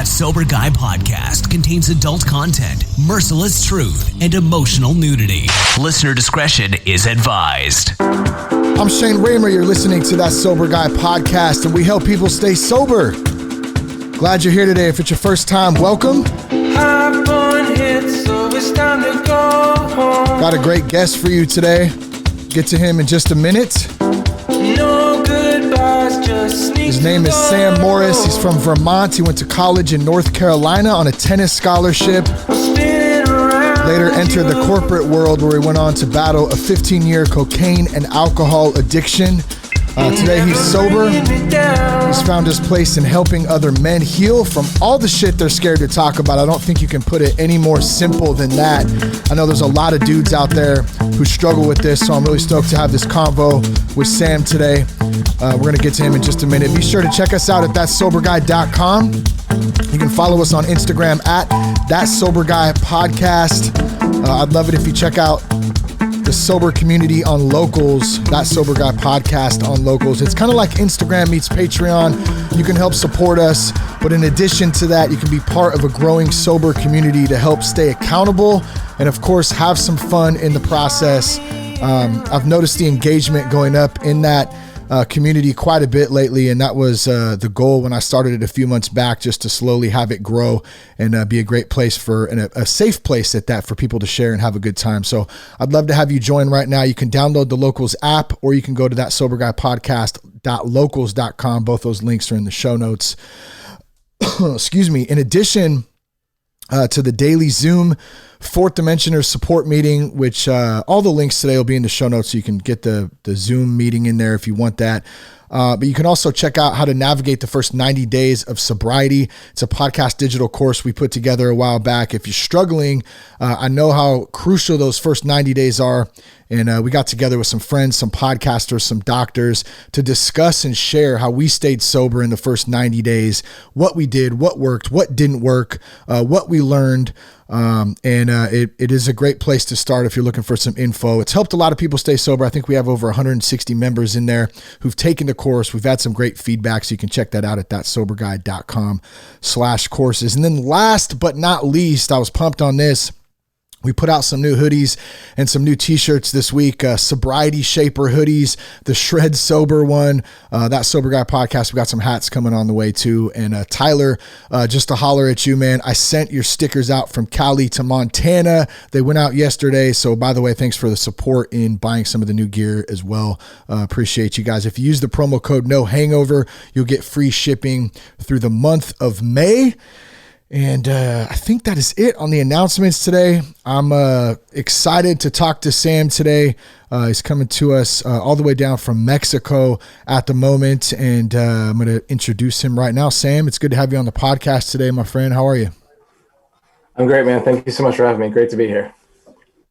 That Sober Guy podcast contains adult content, merciless truth, and emotional nudity. Listener discretion is advised. I'm Shane Raymer. You're listening to That Sober Guy podcast, and we help people stay sober. Glad you're here today. If it's your first time, welcome. Hop on hit, so it's time to go home. Got a great guest for you today. Get to him in just a minute. No goodbyes, just sneak. His name is Sam Morris. He's from Vermont. He went to college in North Carolina on a tennis scholarship. Later entered the corporate world where he went on to battle a 15-year cocaine and alcohol addiction. Today he's sober. He's found his place in helping other men heal from all the shit they're scared to talk about. I don't think you can put it any more simple than that. I know there's a lot of dudes out there who struggle with this, so I'm really stoked to have this convo with Sam today. We're going to get to him in just a minute. Be sure to check us out at thatsoberguy.com. You can follow us on Instagram at thatsoberguypodcast. I'd love it if you check out the sober community on Locals, That Sober Guy podcast on Locals. It's kind of like Instagram meets Patreon. You can help support us, but in addition to that, you can be part of a growing sober community to help stay accountable and, of course, have some fun in the process. I've noticed the engagement going up in that community quite a bit lately, and that was the goal when I started it a few months back, just to slowly have it grow and be a great place for and a safe place at that for people to share and have a good time. So I'd love to have you join right now. You can download the Locals app, or you can go to that soberguypodcast.locals.com. Both those links are in the show notes. Excuse me. In addition to the daily Zoom Fourth Dimensioners support meeting, which all the links today will be in the show notes, so you can get the Zoom meeting in there if you want that. But you can also check out how to navigate the first 90 days of sobriety. It's a podcast digital course we put together a while back. If you're struggling, I know how crucial those first 90 days are. And we got together with some friends, some podcasters, some doctors to discuss and share how we stayed sober in the first 90 days, what we did, what worked, what didn't work, what we learned. It is a great place to start if you're looking for some info. It's helped a lot of people stay sober. I think we have over 160 members in there who've taken the course. We've had some great feedback, so you can check that out at thatsoberguy.com/courses. And then last but not least, I was pumped on this. We put out some new hoodies and some new t-shirts this week, Sobriety Shaper hoodies, the Shred Sober one, That Sober Guy podcast. We got some hats coming on the way too. And Tyler, just to holler at you, man, I sent your stickers out from Cali to Montana. They went out yesterday. So by the way, thanks for the support in buying some of the new gear as well. Appreciate you guys. If you use the promo code No Hangover, you'll get free shipping through the month of May. And I think that is it on the announcements today. I'm excited to talk to Sam today. He's coming to us all the way down from Mexico at the moment. And I'm going to introduce him right now. Sam, it's good to have you on the podcast today, my friend. How are you? I'm great, man. Thank you so much for having me. Great to be here.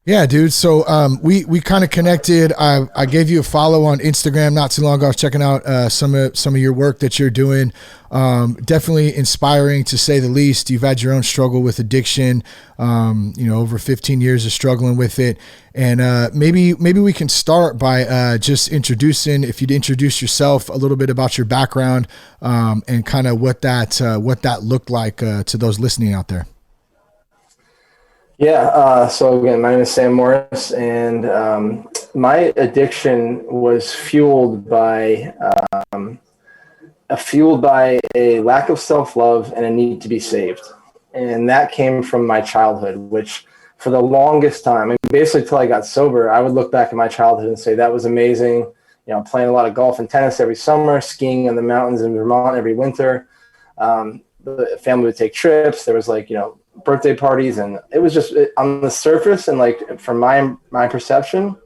Yeah, dude. So we kind of connected. I gave you a follow on Instagram not too long ago. I was checking out some of your work that you're doing. Definitely inspiring, to say the least. You've had your own struggle with addiction. Over 15 years of struggling with it. And maybe we can start by just introducing, if you'd introduce yourself, a little bit about your background and kind of what that looked like to those listening out there. Yeah. So again, my name is Sam Morris, and my addiction was fueled by a lack of self-love and a need to be saved. And that came from my childhood, which for the longest time, and basically till I got sober, I would look back at my childhood and say, that was amazing. Playing a lot of golf and tennis every summer, skiing in the mountains in Vermont every winter. The family would take trips. There was birthday parties, and it was just on the surface and from my perception,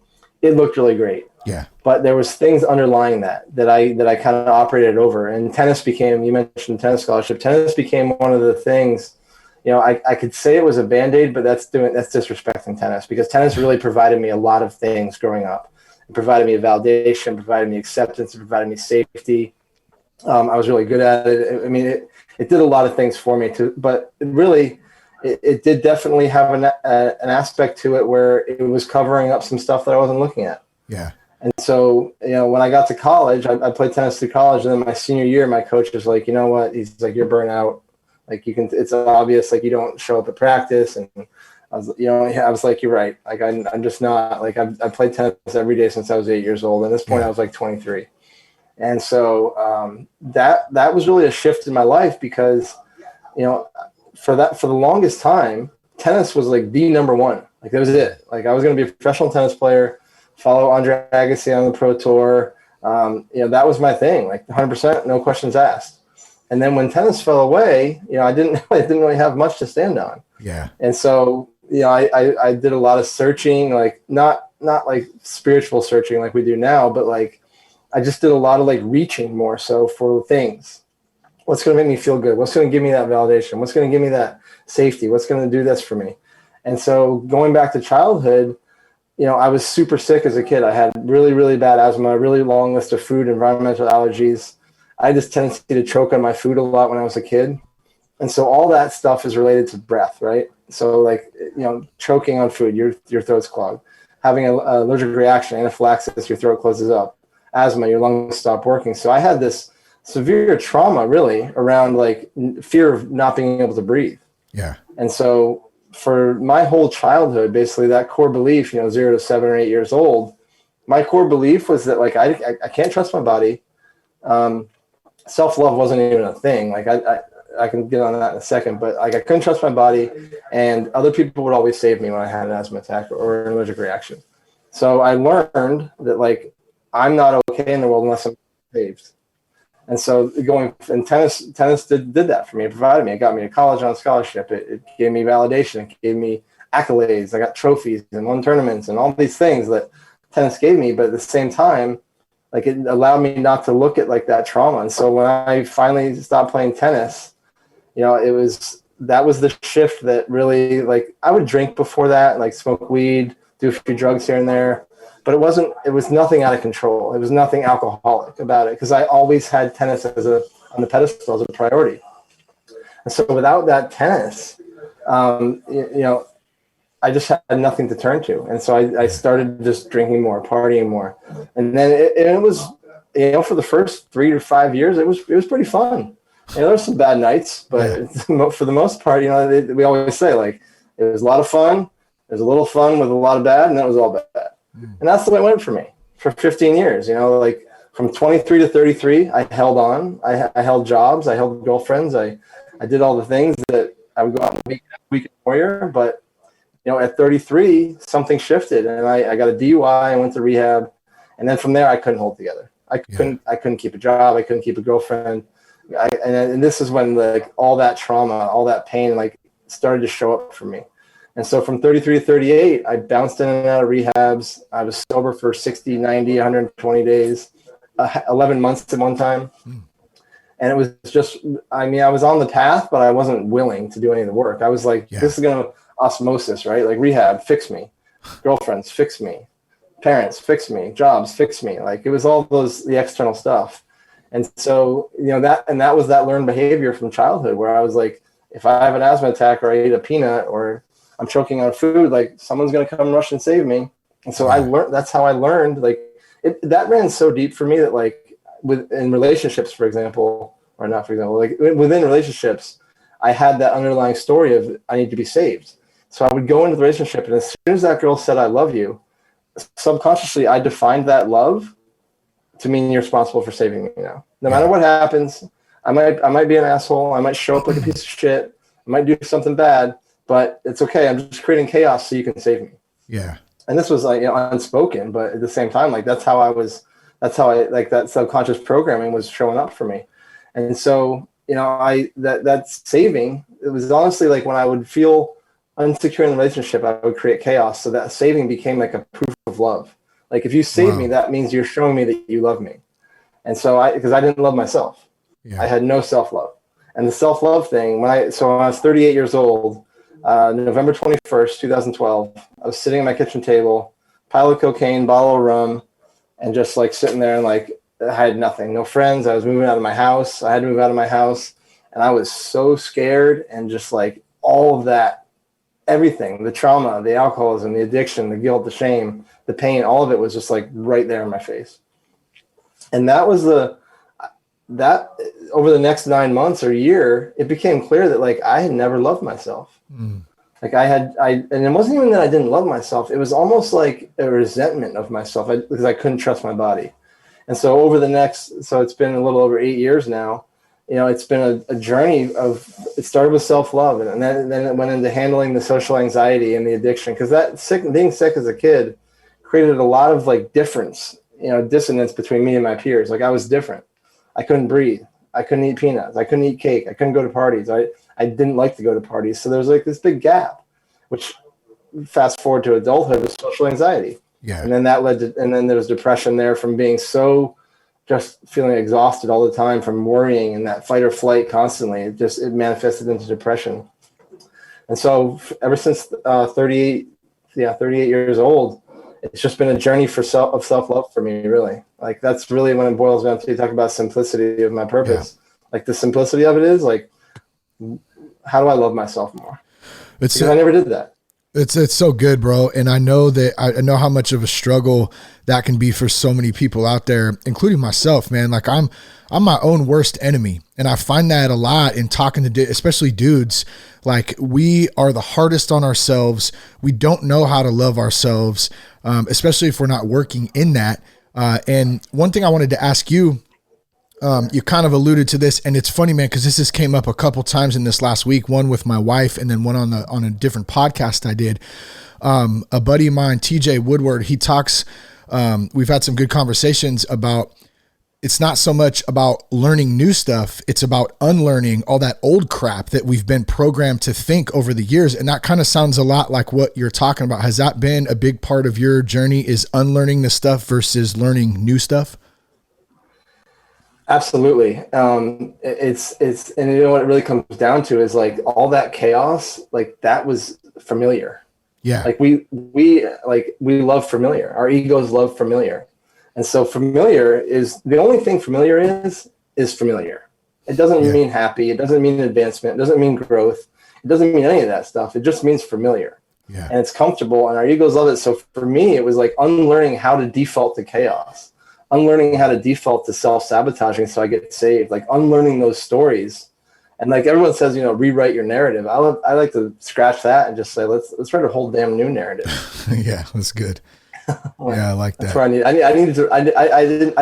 it looked really great. Yeah. But there was things underlying that I kind of operated over. And tennis became, you mentioned tennis scholarship. Tennis became one of the things, I could say it was a Band-Aid, but that's disrespecting tennis, because tennis really provided me a lot of things growing up. It provided me validation, provided me acceptance, it provided me safety. I was really good at it. I mean, it did a lot of things for me too, but it did definitely have an aspect to it where it was covering up some stuff that I wasn't looking at. Yeah. And so, when I got to college, I played tennis through college. And then my senior year, my coach was like, you know what? He's like, you're burnt out. Like it's obvious, like you don't show up at practice. And I was like, you're right. Like I'm just not like, I played tennis every day since I was 8 years old. And at this point I was like 23. And so that was really a shift in my life because, for the longest time, tennis was like the number one. Like that was it. Like I was going to be a professional tennis player, follow Andre Agassi on the pro tour. That was my thing, like 100%, no questions asked. And then when tennis fell away, I didn't really have much to stand on. Yeah. And so, I did a lot of searching, like not like spiritual searching like we do now, but like I just did a lot of like reaching more so for things. What's going to make me feel good? What's going to give me that validation? What's going to give me that safety? What's going to do this for me? And so going back to childhood, I was super sick as a kid. I had really, really bad asthma, a really long list of food, environmental allergies. I had this tendency to choke on my food a lot when I was a kid. And so all that stuff is related to breath, right? So like, choking on food, your throat's clogged. Having an allergic reaction, anaphylaxis, your throat closes up. Asthma, your lungs stop working. So I had this severe trauma really around like fear of not being able to breathe. Yeah. And so for my whole childhood, basically that core belief, 0 to 7 or 8 years old, my core belief was that like, I can't trust my body. Self-love wasn't even a thing. Like I can get on that in a second, but like I couldn't trust my body and other people would always save me when I had an asthma attack or an allergic reaction. So I learned that like, I'm not okay in the world unless I'm saved. And so tennis did that for me. It provided me. It got me to college on scholarship. It gave me validation. It gave me accolades. I got trophies and won tournaments and all these things that tennis gave me. But at the same time, like it allowed me not to look at like that trauma. And so when I finally stopped playing tennis, that was the shift that really like I would drink before that, like smoke weed, do a few drugs here and there. But it was nothing out of control. It was nothing alcoholic about it because I always had tennis on the pedestal as a priority. And so without that tennis, I just had nothing to turn to. And so I started just drinking more, partying more. And then it was, for the first 3 to 5 years, it was pretty fun. There were some bad nights, but for the most part, we always say like, it was a lot of fun. There's a little fun with a lot of bad, and that was all bad. And that's the way it went for me for 15 years, like from 23 to 33, I held on. I held jobs. I held girlfriends. I did all the things that I would go out on the weekend warrior. But, at 33, something shifted and I got a DUI. I went to rehab. And then from there, I couldn't hold together. I couldn't keep a job. I couldn't keep a girlfriend. And this is when like all that trauma, all that pain, like started to show up for me. And so from 33 to 38, I bounced in and out of rehabs. I was sober for 60, 90, 120 days, 11 months at one time. And it was just, I was on the path, but I wasn't willing to do any of the work. I was like, this is going to osmosis, right? Like rehab, fix me. Girlfriends, fix me. Parents, fix me. Jobs, fix me. Like it was all the external stuff. And so, that was that learned behavior from childhood where I was like, if I have an asthma attack or I eat a peanut or I'm choking on food, like someone's going to come rush and save me. And so that's how I learned, like that ran so deep for me that like in relationships, for example, or not, for example, like within relationships, I had that underlying story of I need to be saved. So I would go into the relationship and as soon as that girl said, I love you, subconsciously, I defined that love to mean you're responsible for saving me now. No matter what happens, I might be an asshole. I might show up like a piece of shit. I might do something bad. But it's okay. I'm just creating chaos so you can save me. Yeah. And this was like unspoken, but at the same time, like that's how I like that subconscious programming was showing up for me. And so that saving, it was honestly like when I would feel insecure in the relationship, I would create chaos. So that saving became like a proof of love. Like if you save me, that means you're showing me that you love me. And so because I didn't love myself, I had no self-love. And the self-love thing, when I was 38 years old. November 21st, 2012, I was sitting at my kitchen table, pile of cocaine, bottle of rum, and just like sitting there and like I had nothing, no friends. I was moving out of my house. I had to move out of my house. And I was so scared and just like all of that, everything, the trauma, the alcoholism, the addiction, the guilt, the shame, the pain, all of it was just like right there in my face. And that was that over the next 9 months or year, it became clear that like I had never loved myself. Like and it wasn't even that I didn't love myself. It was almost like a resentment of myself because I couldn't trust my body. And so so it's been a little over 8 years now. You know, it's been a journey of, it started with self-love, and then it went into handling the social anxiety and the addiction. Because being sick as a kid created a lot of like dissonance between me and my peers. Like I was different. I couldn't breathe. I couldn't eat peanuts. I couldn't eat cake. I couldn't go to parties. I didn't like to go to parties. So there was like this big gap, which fast forward to adulthood was social anxiety. Yeah. And then then there was depression there from being so just feeling exhausted all the time from worrying and that fight or flight constantly. It manifested into depression. And so ever since 38 years old, it's just been a journey of self-love for me, really. Like that's really when it boils down to, you talk about simplicity of my purpose. Yeah. Like the simplicity of it is like, how do I love myself more? Because I never did that. It's so good, bro. And I know how much of a struggle that can be for so many people out there, including myself, man. Like I'm my own worst enemy. And I find that a lot in talking to, especially dudes. Like we are the hardest on ourselves. We don't know how to love ourselves, especially if we're not working in that. And one thing I wanted to ask you, you kind of alluded to this, and it's funny, man, because this came up a couple times in this last week, one with my wife and then one on a different podcast I did. A buddy of mine, TJ Woodward, he talks, we've had some good conversations about, it's not so much about learning new stuff. It's about unlearning all that old crap that we've been programmed to think over the years. And that kind of sounds a lot like what you're talking about. Has that been a big part of your journey, is unlearning the stuff versus learning new stuff? Absolutely. It's, and you know what it really comes down to is like all that chaos, like that was familiar. Yeah. Like we love familiar. Our egos love familiar. And so familiar is the only thing familiar is familiar. It doesn't mean happy. It doesn't mean advancement. It doesn't mean growth. It doesn't mean any of that stuff. It just means familiar. Yeah. And it's comfortable and our egos love it. So for me, it was like unlearning how to default to chaos. Unlearning how to default to self-sabotaging so I get saved, like unlearning those stories. And like everyone says, rewrite your narrative. I like to scratch that and just say, let's write a whole damn new narrative. Yeah, that's good. Yeah, I like that. That's where I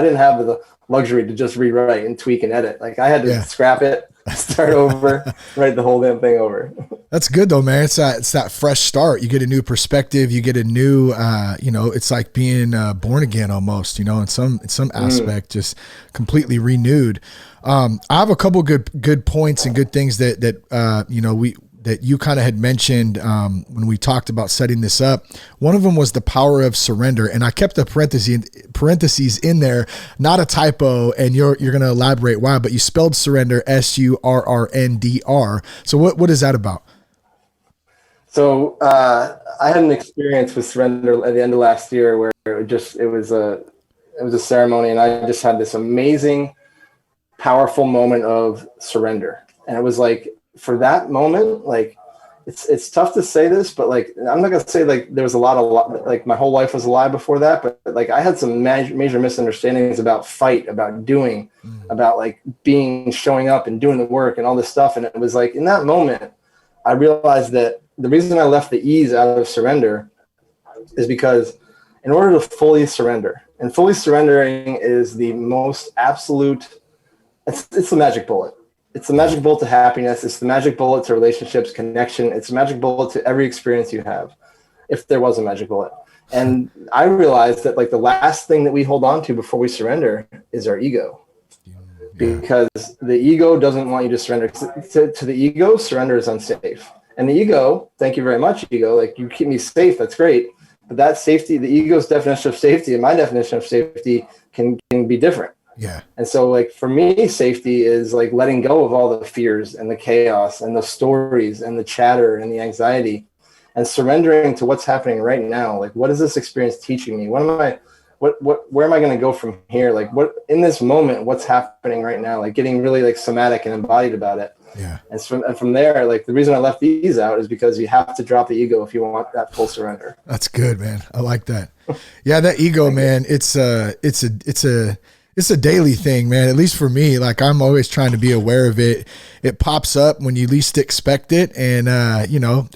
didn't have the luxury to just rewrite and tweak and edit. Like I had to scrap it, start over, write the whole damn thing over. That's good though, man. It's that fresh start. You get a new perspective. You get a new, it's like being born again almost, in some aspect, just completely renewed. I have a couple good points and good things that you kind of had mentioned when we talked about setting this up. One of them was the power of surrender. And I kept a parentheses in there, not a typo. And you're going to elaborate why, but you spelled surrender SURRNDR. So what is that about? So I had an experience with surrender at the end of last year where it was a ceremony, and I just had this amazing, powerful moment of surrender. And it was like, for that moment, like it's tough to say this, but like I'm not gonna say like there was a lot like my whole life was a lie before that, but like I had some major misunderstandings about fight, about doing, about like showing up and doing the work and all this stuff. And it was like in that moment, I realized that the reason I left the ease out of surrender is because in order to fully surrender, and fully surrendering is the most absolute, it's the magic bullet. It's the magic bullet to happiness. It's the magic bullet to relationships, connection. It's the magic bullet to every experience you have, if there was a magic bullet. And I realized that like the last thing that we hold on to before we surrender is our ego. Because the ego doesn't want you to surrender. To the ego, surrender is unsafe. And the ego, thank you very much, ego, like you keep me safe, that's great. But that safety, the ego's definition of safety and my definition of safety can be different. Yeah. And so like for me, safety is like letting go of all the fears and the chaos and the stories and the chatter and the anxiety and surrendering to what's happening right now. Like, what is this experience teaching me? Where am I going to go from here? Like what in this moment, what's happening right now? Like getting really like somatic and embodied about it. Yeah. And from there, like the reason I left these out is because you have to drop the ego if you want that full surrender. It's a daily thing, man. At least for me, like I'm always trying to be aware of it. It pops up when you least expect it. And, I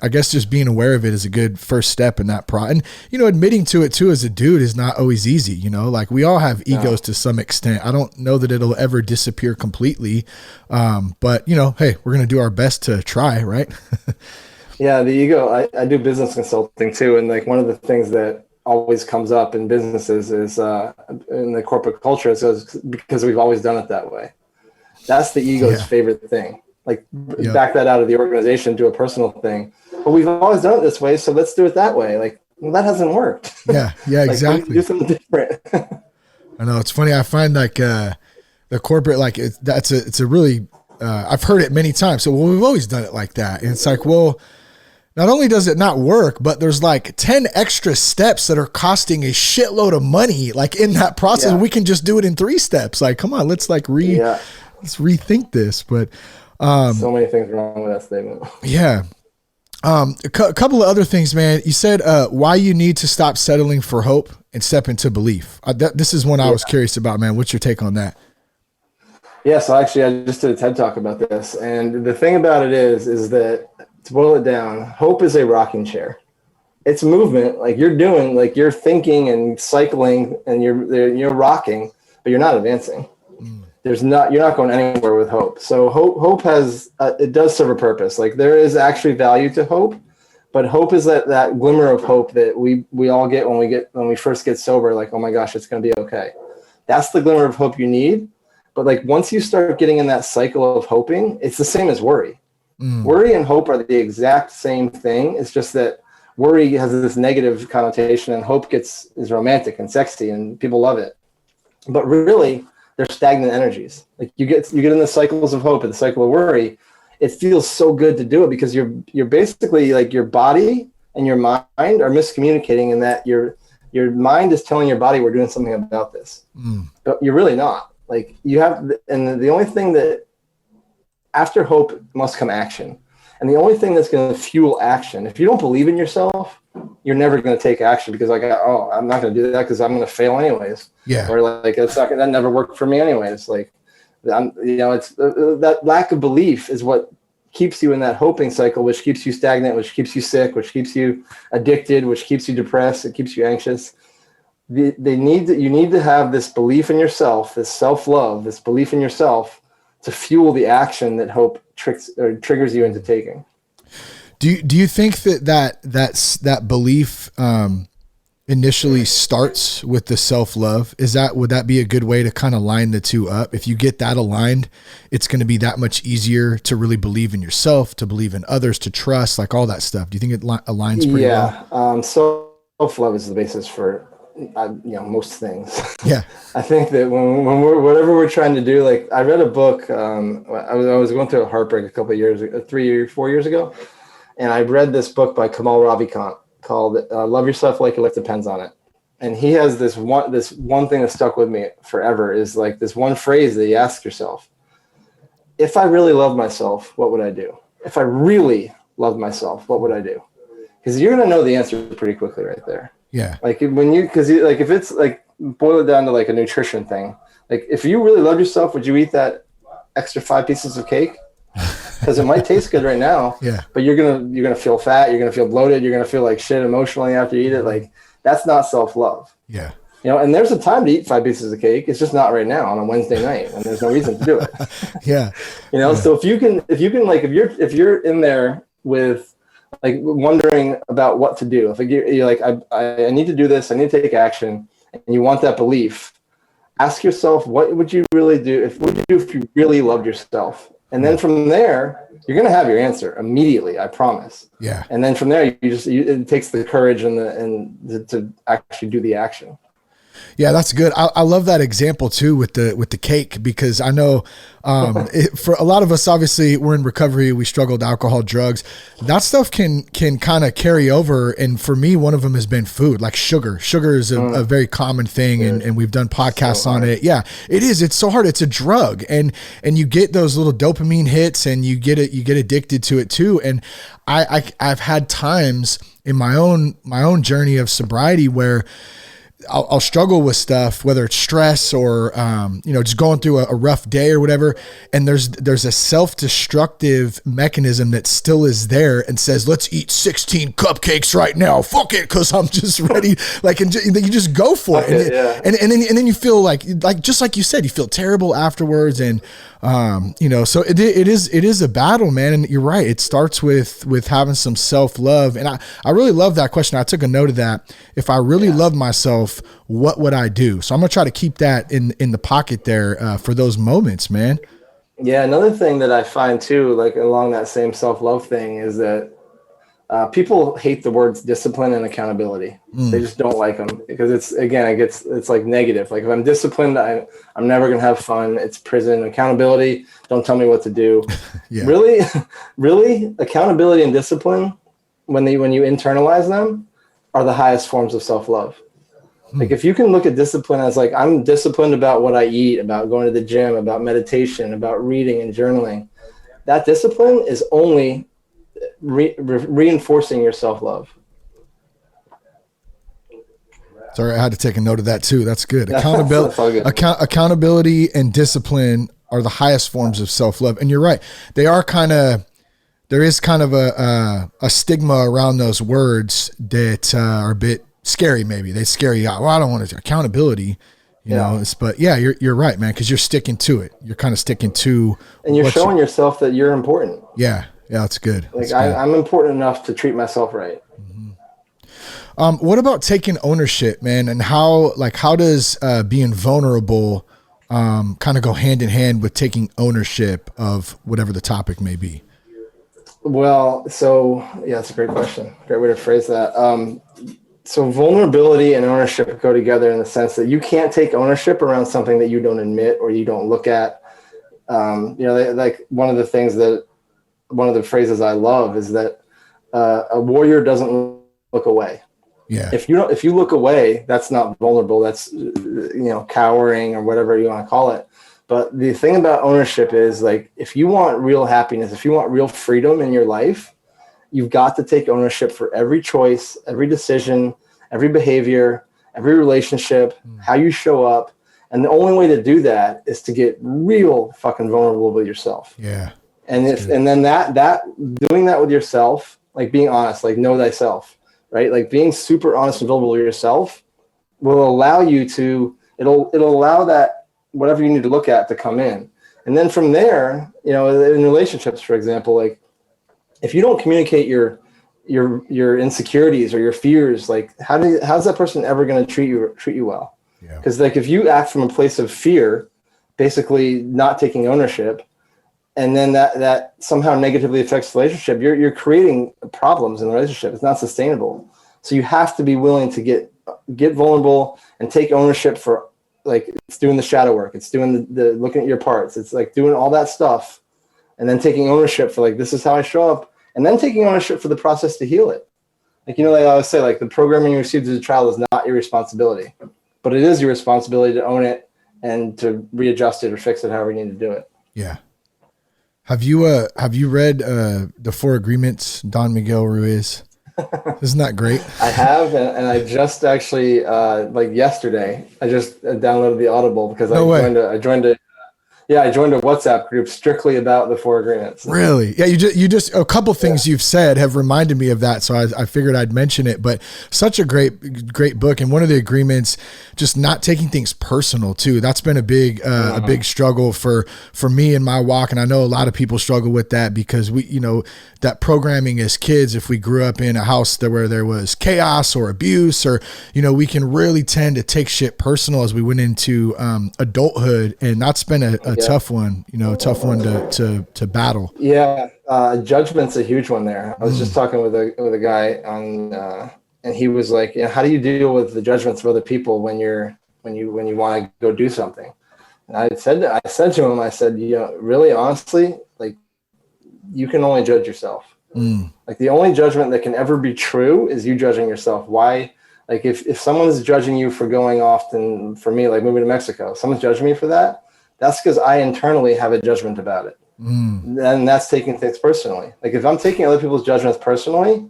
guess just being aware of it is a good first step in that and, admitting to it too, as a dude is not always easy. Like we all have egos to some extent. I don't know that it'll ever disappear completely. But hey, we're going to do our best to try. Right. Yeah. The ego, I do business consulting too. And like one of the things that always comes up in businesses is in the corporate culture, it's because we've always done it that way. That's the ego's favorite thing. Like back that out of the organization to a personal thing. But we've always done it this way, so let's do it that way. Like, well, that hasn't worked. Yeah, like, exactly. Do something different. I know, it's funny. I find like the corporate, like it's a really I've heard it many times. So we've always done it like that, and it's like, well, not only does it not work, but there's like 10 extra steps that are costing a shitload of money, like in that process. We can just do it in 3 steps. Like, come on, let's let's rethink this. But so many things wrong with that statement. Yeah. A couple of other things, man. You said why you need to stop settling for hope and step into belief. This is one I was curious about, man. What's your take on that? Yeah, so actually I just did a TED Talk about this. And the thing about it is that, to boil it down, hope is a rocking chair. It's movement, like you're doing, like you're thinking and cycling and you're rocking, but you're not advancing. You're not going anywhere with hope. So hope has, it does serve a purpose. Like there is actually value to hope, but hope is that glimmer of hope that we all get when we first get sober. Like, oh my gosh, it's going to be okay. That's the glimmer of hope you need. But like once you start getting in that cycle of hoping, it's the same as worry. Worry and hope are the exact same thing. It's just that worry has this negative connotation and hope is romantic and sexy and people love it. But really, they're stagnant energies. Like you get in the cycles of hope and the cycle of worry. It feels so good to do it because you're basically like your body and your mind are miscommunicating in that your mind is telling your body we're doing something about this, but you're really not. Like you have, and the only thing that after hope must come action. And the only thing that's going to fuel action, if you don't believe in yourself, you're never going to take action because like, oh, I'm not going to do that because I'm going to fail anyways. Yeah. Or like, that never worked for me anyways. Like, it's that lack of belief is what keeps you in that hoping cycle, which keeps you stagnant, which keeps you sick, which keeps you addicted, which keeps you depressed. It keeps you anxious. You need to have this belief in yourself, this self-love, this belief in yourself to fuel the action that hope triggers you into taking. Do you think that belief initially starts with the self-love? Would that be a good way to kind of line the two up? If you get that aligned, it's going to be that much easier to really believe in yourself, to believe in others, to trust, like all that stuff. Do you think it aligns pretty well? Self-love is the basis for most things. Yeah. I think that when whatever we're trying to do, like I read a book, I was going through a heartbreak a couple of years ago, 3 or 4 years ago. And I read this book by Kamal Ravikant called Love Yourself Like Your Life Depends on It. And he has this one thing that stuck with me forever is like this one phrase that you ask yourself, if I really love myself, what would I do? If I really love myself, what would I do? Because you're going to know the answer pretty quickly right there. Yeah. Like if it's like boil it down to like a nutrition thing, like if you really love yourself, would you eat that extra 5 pieces of cake? Because it might taste good right now, but you're gonna feel fat, you're gonna feel bloated, you're gonna feel like shit emotionally after you eat it. Like that's not self-love. Yeah. And there's a time to eat 5 pieces of cake. It's just not right now on a Wednesday night, and there's no reason to do it. Yeah. So if you can like if you're in there with like wondering about what to do, if you're like I need to do this, I need to take action, and you want that belief, ask yourself, what would you really do? If you really loved yourself? And then from there, you're going to have your answer immediately, I promise. Yeah. And then from there, it takes the courage and to actually do the action. Yeah, that's good. I love that example too with the cake, because I know for a lot of us, obviously we're in recovery, we struggle with alcohol, drugs. That stuff can kind of carry over. And for me, one of them has been food, like sugar. Sugar is a very common thing, and we've done podcasts on it. Yeah, it is. It's so hard. It's a drug, and you get those little dopamine hits, and you get addicted to it too. And I've had times in my own journey of sobriety where I'll struggle with stuff, whether it's stress or, just going through a rough day or whatever. And there's a self-destructive mechanism that still is there and says, let's eat 16 cupcakes right now. Fuck it. Cause I'm just ready. And you just go for it. And then you feel like, just like you said, you feel terrible afterwards. And, so it is a battle, man. And you're right. It starts with having some self-love. And I really love that question. I took a note of that. If I really love myself, what would I do? So I'm going to try to keep that in the pocket there, for those moments, man. Yeah. Another thing that I find too, like along that same self-love thing, is that people hate the words discipline and accountability. They just don't like them because it's like negative. Like if I'm disciplined, I'm never going to have fun. It's prison. Accountability, don't tell me what to do. Really, accountability and discipline, when you internalize them, are the highest forms of self-love. Like if you can look at discipline as like, I'm disciplined about what I eat, about going to the gym, about meditation, about reading and journaling, that discipline is only reinforcing your self-love. Sorry, I had to take a note of that too. That's good. Accountability and discipline are the highest forms of self-love. And you're right. There is kind of a stigma around those words that are a bit scary. Maybe they scare you out. Well, I don't want to accountability, but you're right, man. Cause you're sticking to it. You're kind of sticking to, and you're showing yourself that you're important. Yeah. Yeah, that's good. Like I'm important enough to treat myself right. What about taking ownership, man? And how does being vulnerable kind of go hand in hand with taking ownership of whatever the topic may be? Well, so that's a great question. Great way to phrase that. So vulnerability and ownership go together in the sense that you can't take ownership around something that you don't admit or you don't look at. Like one of the phrases I love is that a warrior doesn't look away. Yeah. If you look away, that's not vulnerable. That's cowering or whatever you want to call it. But the thing about ownership is, like, if you want real happiness, if you want real freedom in your life, you've got to take ownership for every choice, every decision, every behavior, every relationship, how you show up. And the only way to do that is to get real fucking vulnerable with yourself. Yeah. And then that doing that with yourself, like being honest, like know thyself, right? Like being super honest and vulnerable with yourself will allow you to, it'll allow that whatever you need to look at to come in. And then from there, in relationships, for example, like if you don't communicate your insecurities or your fears, like how's that person ever going to treat you well? Yeah. Because like if you act from a place of fear, basically not taking ownership, and then that somehow negatively affects the relationship, you're creating problems in the relationship. It's not sustainable. So you have to be willing to get vulnerable and take ownership for, like, it's doing the shadow work. It's doing the looking at your parts. It's like doing all that stuff, and then taking ownership for, like, this is how I show up, and then taking ownership for the process to heal it. Like, like I always say, like, the programming you received as a child is not your responsibility, but it is your responsibility to own it and to readjust it or fix it however you need to do it. Yeah. Have you read The Four Agreements, Don Miguel Ruiz? Isn't that great? I have, and I just actually like yesterday, I just downloaded the Audible because I joined a WhatsApp group strictly about the Four Agreements. Really? Yeah, you just a couple things you've said have reminded me of that, so I figured I'd mention it. But such a great book, and one of the agreements, just not taking things personal too. That's been a big struggle for me in my walk, and I know a lot of people struggle with that because we, that programming as kids, if we grew up in a house where there was chaos or abuse, or we can really tend to take shit personal as we went into adulthood, and that's been a tough one, tough one to battle. Yeah. Judgment's a huge one there. I was just talking with a guy on, and he was like, how do you deal with the judgments of other people when you want to go do something? And I said to him, I said, really honestly, like, you can only judge yourself. Like, the only judgment that can ever be true is you judging yourself. Why? Like, if someone's judging you for going off, and for me, like moving to Mexico, someone's judging me for that, that's because I internally have a judgment about it. And that's taking things personally. Like, if I'm taking other people's judgments personally,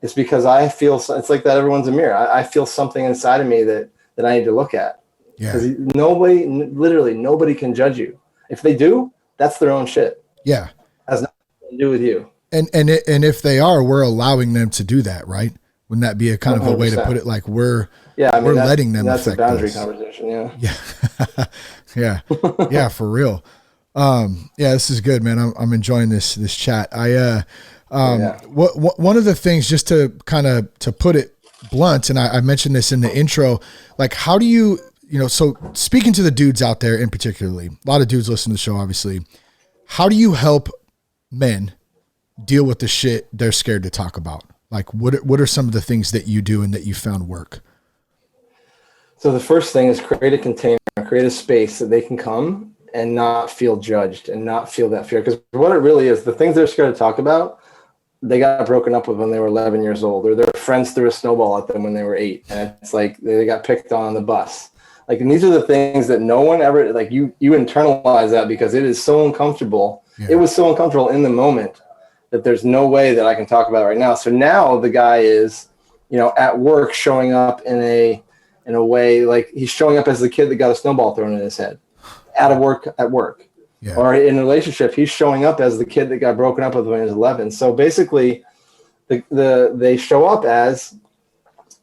it's because I feel, it's like that everyone's a mirror. I feel something inside of me that that I need to look at. Yeah. Because literally nobody can judge you. If they do, that's their own shit. Yeah. Has nothing to do with you. And if they are, we're allowing them to do that, right? Wouldn't that be a kind of a way to put it? Like we're letting them that's affect a boundary us. conversation. Yeah. Yeah. Yeah. Yeah. For real. Yeah, this is good, man. I'm enjoying this chat. One of the things, just to kind of, to put it blunt, and I mentioned this in the intro, like, how do you, so speaking to the dudes out there in particularly, a lot of dudes listen to the show, obviously, how do you help men deal with the shit they're scared to talk about? Like, what are some of the things that you do and that you found work? So the first thing is create a container, create a space that they can come and not feel judged and not feel that fear. Because what it really is, the things they're scared to talk about, they got broken up with when they were 11 years old, or their friends threw a snowball at them when they were 8. And it's like they got picked on the bus. Like, and these are the things that no one ever, like, you internalize that because it is so uncomfortable. Yeah. It was so uncomfortable in the moment that there's no way that I can talk about it right now. So now the guy is, at work, showing up in a way, like he's showing up as the kid that got a snowball thrown in his head at work. Yeah. Or in a relationship, he's showing up as the kid that got broken up with when he was 11. So basically they show up as,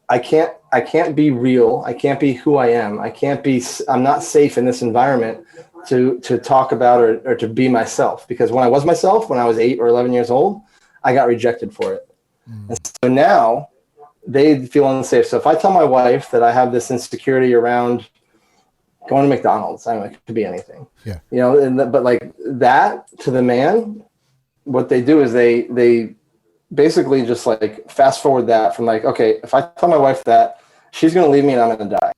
I can't be real. I can't be who I am. I'm not safe in this environment to talk about or to be myself, because when I was myself, when I was 8 or 11 years old, I got rejected for it. And so now they feel unsafe. So if I tell my wife that I have this insecurity around going to McDonald's, I don't know, it could be anything. Yeah. But like that, to the man, what they do is they basically just like fast forward that from like, okay, if I tell my wife that, she's going to leave me and I'm going to die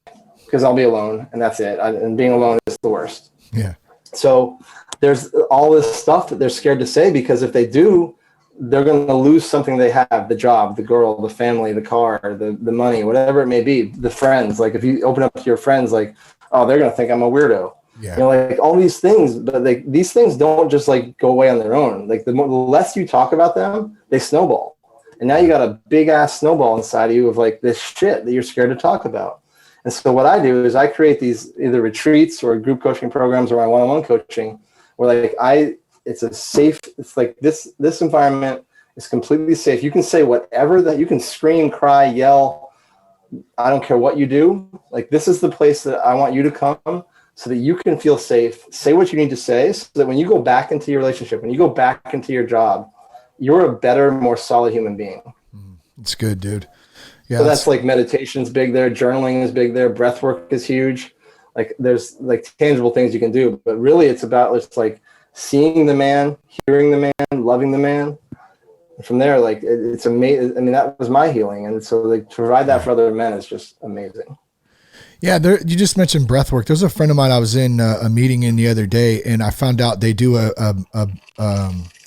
because I'll be alone, and that's it. And being alone is the worst. Yeah. So there's all this stuff that they're scared to say, because if they do, they're going to lose something they have: the job, the girl, the family, the car, the money, whatever it may be, the friends. Like if you open up to your friends, like, oh, they're going to think I'm a weirdo. Yeah. Like all these things, but these things don't just like go away on their own. Like the less you talk about them, they snowball. And now you got a big ass snowball inside of you of like this shit that you're scared to talk about. And so what I do is I create these either retreats or group coaching programs or my one-on-one coaching where like it's like this environment is completely safe. You can say whatever that you can scream, cry, yell. I don't care what you do. Like, this is the place that I want you to come so that you can feel safe. Say what you need to say so that when you go back into your relationship, when you go back into your job, you're a better, more solid human being. It's good, dude. Yeah. So that's like meditation's big there. Journaling is big there. Breathwork is huge. Like there's like tangible things you can do, but really it's about just like seeing the man, hearing the man, loving the man. And from there, like it's amazing. I mean, that was my healing. And so like to provide that for other men is just amazing. Yeah. You just mentioned breathwork. There's a friend of mine I was in a meeting in the other day, and I found out they do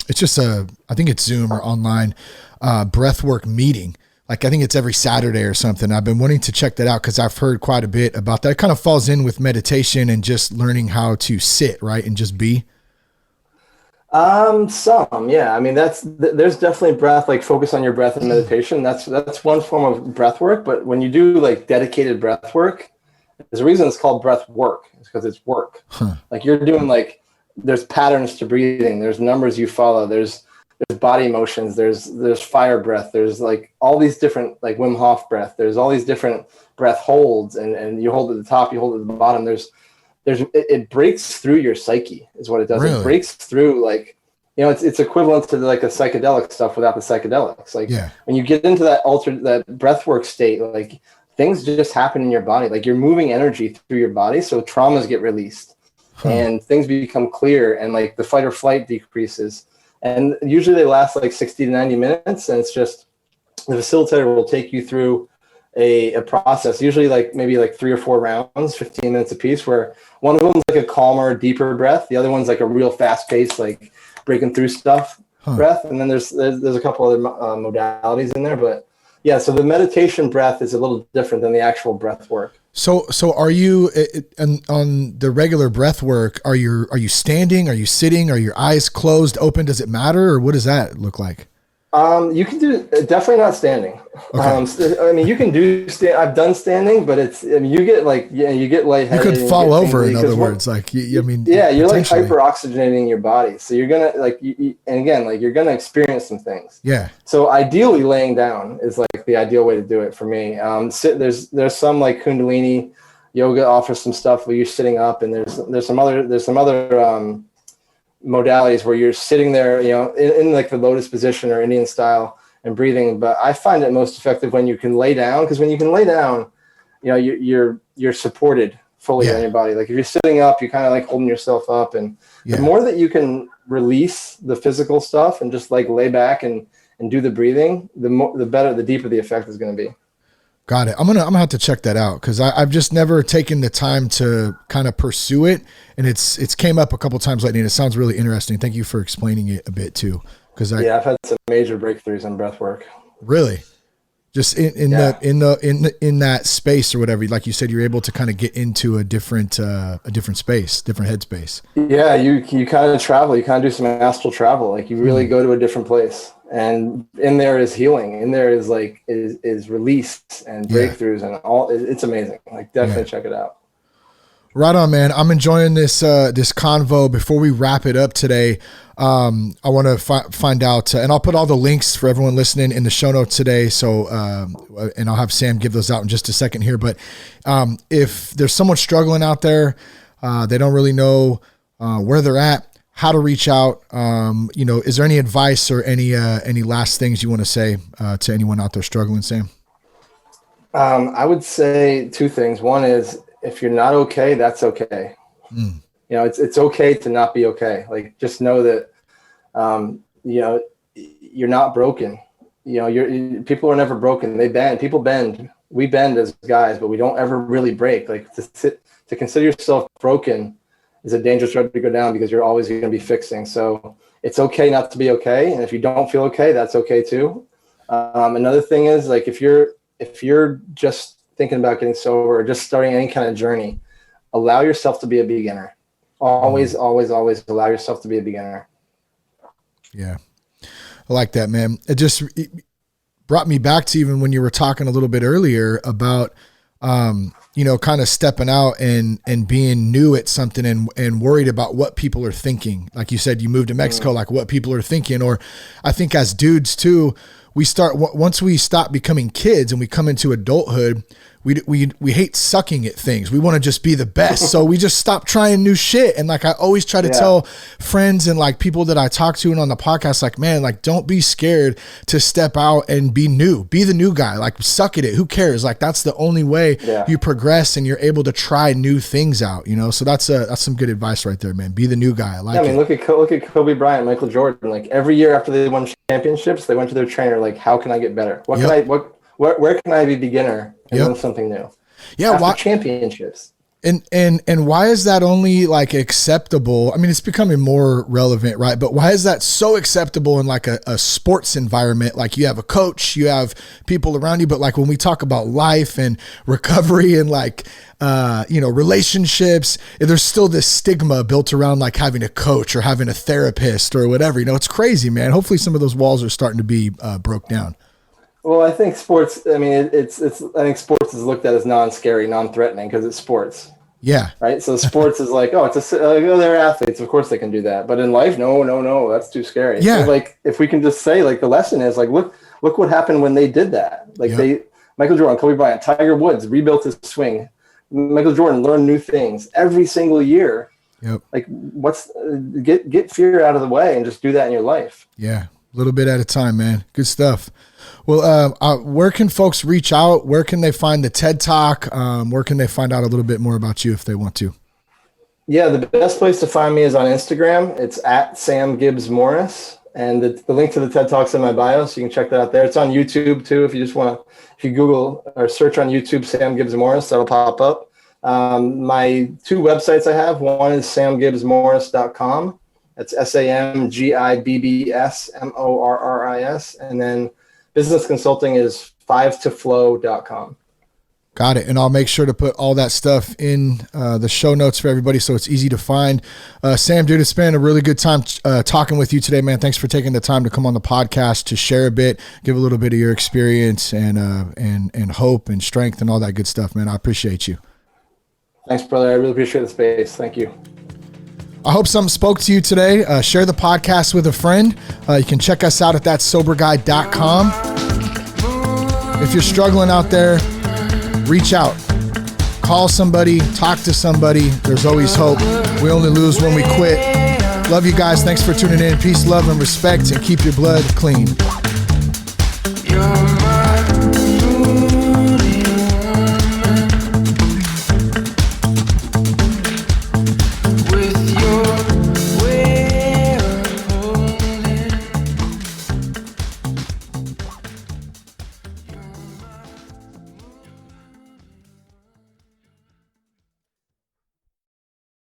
it's just I think it's Zoom or online breathwork meeting. Like, I think it's every Saturday or something. I've been wanting to check that out because I've heard quite a bit about that. It kind of falls in with meditation and just learning how to sit, right, and just be. Yeah. I mean, there's definitely breath, like focus on your breath and meditation. That's one form of breath work. But when you do like dedicated breath work, there's a reason it's called breath work. It's because it's work. Like you're doing like, there's patterns to breathing. There's numbers you follow. There's body motions. There's fire breath. There's like all these different, like Wim Hof breath. There's all these different breath holds, and you hold at the top, you hold at the bottom. It breaks through your psyche is what it does. Really? It breaks through, like, it's equivalent to like a psychedelic stuff without the psychedelics. Like when you get into that breathwork state, like things just happen in your body. Like you're moving energy through your body. So traumas get released and things become clear, and like the fight or flight decreases. And usually they last like 60 to 90 minutes. And it's just, the facilitator will take you through a process, usually like maybe like 3 or 4 rounds, 15 minutes a piece, where one of them is like a calmer, deeper breath. The other one's like a real fast paced, like breaking through stuff breath. And then there's a couple other modalities in there, but yeah. So the meditation breath is a little different than the actual breath work. So are you on the regular breath work? Are you standing? Are you sitting? Are your eyes closed, open? Does it matter, or what does that look like? You can do definitely not standing. Okay. I mean, you can do I've done standing, but you get you get lightheaded. You could fall over. In other words, I mean, yeah, you're like hyper oxygenating your body, so you're gonna and again, you're gonna experience some things. Yeah. So ideally, laying down is like the ideal way to do it for me. There's some like Kundalini yoga offers some stuff where you're sitting up, and there's some other modalities where you're sitting there, in like the lotus position or Indian style and breathing. But I find it most effective when you can lay down, because when you can lay down, you're supported fully on your body. Like if you're sitting up, you're kind of like holding yourself up, and the more that you can release the physical stuff and just like lay back and do the breathing, the better, the deeper the effect is going to be. Got it. I'm gonna have to check that out, because I've just never taken the time to kind of pursue it, and it's came up a couple times lately, and it sounds really interesting. Thank you for explaining it a bit too, because I've had some major breakthroughs in breath work. Really, just in that space or whatever, like you said, you're able to kind of get into a different space, different headspace. Yeah, you kind of travel. You kind of do some astral travel. Like you really go to a different place. And in there is healing. In there is is release and breakthroughs and all. It's amazing. Like definitely check it out. Right on, man. I'm enjoying this convo. Before we wrap it up today, I want to find out, and I'll put all the links for everyone listening in the show notes today. So, and I'll have Sam give those out in just a second here. But if there's someone struggling out there, they don't really know where they're at, how to reach out, is there any advice or any last things you want to say to anyone out there struggling, Sam? I would say two things. One is, if you're not okay, that's okay. It's okay to not be okay. Like, just know that, you're not broken. People are never broken. They bend. People bend. We bend as guys, but we don't ever really break. Like to consider yourself broken is a dangerous road to go down, because you're always going to be fixing. So it's okay not to be okay. And if you don't feel okay, that's okay too. Another thing is, like, if you're just thinking about getting sober or just starting any kind of journey, allow yourself to be a beginner. Always, always, always allow yourself to be a beginner. Yeah. I like that, man. It brought me back to even when you were talking a little bit earlier about, kind of stepping out and being new at something and worried about what people are thinking. Like you said, you moved to Mexico, like what people are thinking. Or I think as dudes too, once we stop becoming kids and we come into adulthood, we hate sucking at things. We want to just be the best. So we just stop trying new shit. And like, I always try to tell friends and like people that I talk to and on the podcast, like, man, like, don't be scared to step out and be new, be the new guy, like suck at it. Who cares? Like, that's the only way you progress and you're able to try new things out, So that's some good advice right there, man. Be the new guy. Look at Kobe Bryant, Michael Jordan. Like, every year after they won championships, they went to their trainer, like, how can I get better? Where can I be beginner and learn something new? Yeah, after championships. And why is that only like acceptable? I mean, it's becoming more relevant, right? But why is that so acceptable in like a sports environment? Like, you have a coach, you have people around you, but like when we talk about life and recovery and like, relationships, there's still this stigma built around like having a coach or having a therapist or whatever. It's crazy, man. Hopefully some of those walls are starting to be broke down. Well, I think sports, I think sports is looked at as non-scary, non-threatening, because it's sports. Yeah. Right. So sports is like, they're athletes. Of course they can do that. But in life, no, that's too scary. Yeah. So like, if we can just say, like, the lesson is like, look what happened when they did that. Like Michael Jordan, Kobe Bryant, Tiger Woods rebuilt his swing. Michael Jordan learned new things every single year. Yep. Like, get fear out of the way and just do that in your life. Yeah. A little bit at a time, man. Good stuff. Well, where can folks reach out? Where can they find the TED Talk? Where can they find out a little bit more about you if they want to? Yeah, the best place to find me is on Instagram. It's at Sam Gibbs Morris. And the link to the TED Talk's in my bio, so you can check that out there. It's on YouTube too. If you Google or search on YouTube, Sam Gibbs Morris, that'll pop up. My two websites I have, one is samgibbsmorris.com. That's SAMGIBBSMORRIS. And then business consulting is 5toflow.com. Got it. And I'll make sure to put all that stuff in the show notes for everybody so it's easy to find. Sam, dude, it's been a really good time talking with you today, man. Thanks for taking the time to come on the podcast to share a bit, give a little bit of your experience and hope and strength and all that good stuff, man. I appreciate you. Thanks, brother. I really appreciate the space. Thank you. I hope something spoke to you today. Share the podcast with a friend. You can check us out at thatsoberguy.com. If you're struggling out there, reach out, call somebody, talk to somebody. There's always hope. We only lose when we quit. Love you guys. Thanks for tuning in. Peace, love, and respect, and keep your blood clean. You're